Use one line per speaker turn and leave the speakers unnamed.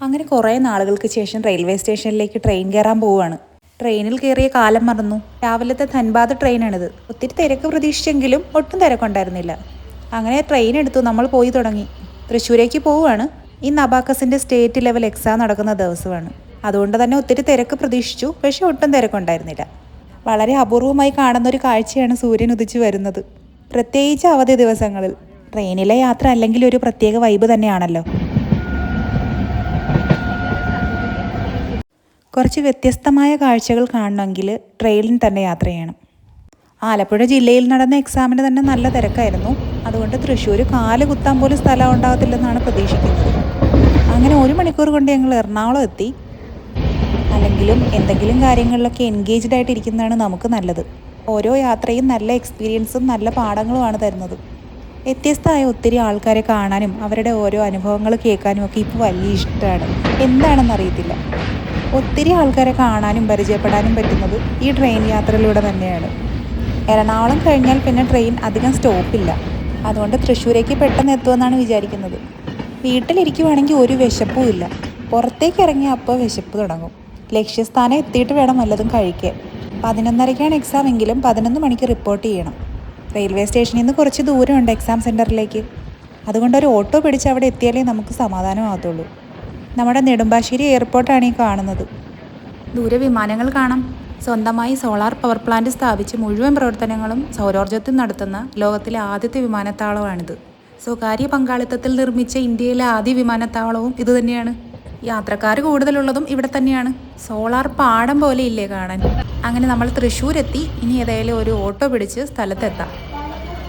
അങ്ങനെ കുറേ നാളുകൾക്ക് ശേഷം റെയിൽവേ സ്റ്റേഷനിലേക്ക് ട്രെയിൻ കയറാൻ പോവുകയാണ്. ട്രെയിനിൽ കയറിയ കാലം മറന്നു. രാവിലത്തെ ധൻബാദ് ട്രെയിനാണിത്. ഒത്തിരി തിരക്ക് പ്രതീക്ഷിച്ചെങ്കിലും ഒട്ടും തിരക്കുണ്ടായിരുന്നില്ല. അങ്ങനെ ട്രെയിൻ എടുത്തു നമ്മൾ പോയി തുടങ്ങി. തൃശ്ശൂരേക്ക് പോവുകയാണ്. ഇന്ന് അബാക്കസിൻ്റെ സ്റ്റേറ്റ് ലെവൽ എക്സാം നടക്കുന്ന ദിവസമാണ്. അതുകൊണ്ട് തന്നെ ഒത്തിരി തിരക്ക് പ്രതീക്ഷിച്ചു. പക്ഷേ ഒട്ടും തിരക്കുണ്ടായിരുന്നില്ല. വളരെ അപൂർവമായി കാണുന്നൊരു കാഴ്ചയാണ് സൂര്യൻ ഉദിച്ചു വരുന്നത്. പ്രത്യേകിച്ച് അവധി ദിവസങ്ങളിൽ. ട്രെയിനിലെ യാത്ര അല്ലെങ്കിൽ ഒരു പ്രത്യേക വൈബ് തന്നെയാണല്ലോ. കുറച്ച് വ്യത്യസ്തമായ കാഴ്ചകൾ കാണണമെങ്കിൽ ട്രെയിനിൽ തന്നെ യാത്ര ചെയ്യണം. ആലപ്പുഴ ജില്ലയിൽ നടന്ന എക്സാമിന് തന്നെ നല്ല തിരക്കായിരുന്നു. അതുകൊണ്ട് തൃശ്ശൂർ കാല് കുത്താൻ പോലും സ്ഥലം ഉണ്ടാകത്തില്ലെന്നാണ് പ്രതീക്ഷിക്കുന്നത്. അങ്ങനെ 1 മണിക്കൂർ കൊണ്ട് ഞങ്ങൾ എറണാകുളം എത്തി. അല്ലെങ്കിലും എന്തെങ്കിലും കാര്യങ്ങളിലൊക്കെ എൻഗേജ്ഡ് ആയിട്ടിരിക്കുന്നതാണ് നമുക്ക് നല്ലത്. ഓരോ യാത്രയും നല്ല എക്സ്പീരിയൻസും നല്ല പാഠങ്ങളുമാണ് തരുന്നത്. വ്യത്യസ്തമായ ഒത്തിരി ആൾക്കാരെ കാണാനും അവരുടെ ഓരോ അനുഭവങ്ങൾ കേൾക്കാനും ഒക്കെ ഇപ്പോൾ വലിയ ഇഷ്ടമാണ്. എന്താണെന്നറിയത്തില്ല. ഒത്തിരി ആൾക്കാരെ കാണാനും പരിചയപ്പെടാനും പറ്റുന്നത് ഈ ട്രെയിൻ യാത്രയിലൂടെ തന്നെയാണ്. എറണാകുളം കഴിഞ്ഞാൽ പിന്നെ ട്രെയിൻ അധികം സ്റ്റോപ്പില്ല. അതുകൊണ്ട് തൃശ്ശൂരേക്ക് പെട്ടെന്ന് എത്തുമെന്നാണ് വിചാരിക്കുന്നത്. വീട്ടിലിരിക്കുവാണെങ്കിൽ ഒരു വിശപ്പും ഇല്ല. പുറത്തേക്ക് ഇറങ്ങിയ അപ്പോൾ വിശപ്പ് തുടങ്ങും. ലക്ഷ്യസ്ഥാനം എത്തിയിട്ട് വേണം വല്ലതും കഴിക്കാൻ. 11:30ക്കാണ് എക്സാം എങ്കിലും 11 മണിക്ക് റിപ്പോർട്ട് ചെയ്യണം. റെയിൽവേ സ്റ്റേഷനിൽ നിന്ന് കുറച്ച് ദൂരമുണ്ട് എക്സാം സെൻറ്ററിലേക്ക്. അതുകൊണ്ട് ഒരു ഓട്ടോ പിടിച്ച് അവിടെ എത്തിയാലേ നമുക്ക് സമാധാനമാകത്തുള്ളൂ. നമ്മുടെ നെടുമ്പാശ്ശേരി എയർപോർട്ടാണ് ഈ കാണുന്നത്. ദൂരെ വിമാനങ്ങൾ കാണാം. സ്വന്തമായി സോളാർ പവർ പ്ലാന്റ് സ്ഥാപിച്ച് മുഴുവൻ പ്രവർത്തനങ്ങളും സൗരോർജ്ജത്തിൽ നടത്തുന്ന ലോകത്തിലെ ആദ്യത്തെ വിമാനത്താവളമാണിത്. സ്വകാര്യ പങ്കാളിത്തത്തിൽ നിർമ്മിച്ച ഇന്ത്യയിലെ ആദ്യ വിമാനത്താവളവും ഇതുതന്നെയാണ്. യാത്രക്കാർ കൂടുതലുള്ളതും ഇവിടെ തന്നെയാണ്. സോളാർ പാടം പോലെ ഇല്ലേ കാണാൻ. അങ്ങനെ നമ്മൾ തൃശ്ശൂരെത്തി. ഇനി ഏതായാലും ഒരു ഓട്ടോ പിടിച്ച് സ്ഥലത്തെത്താം.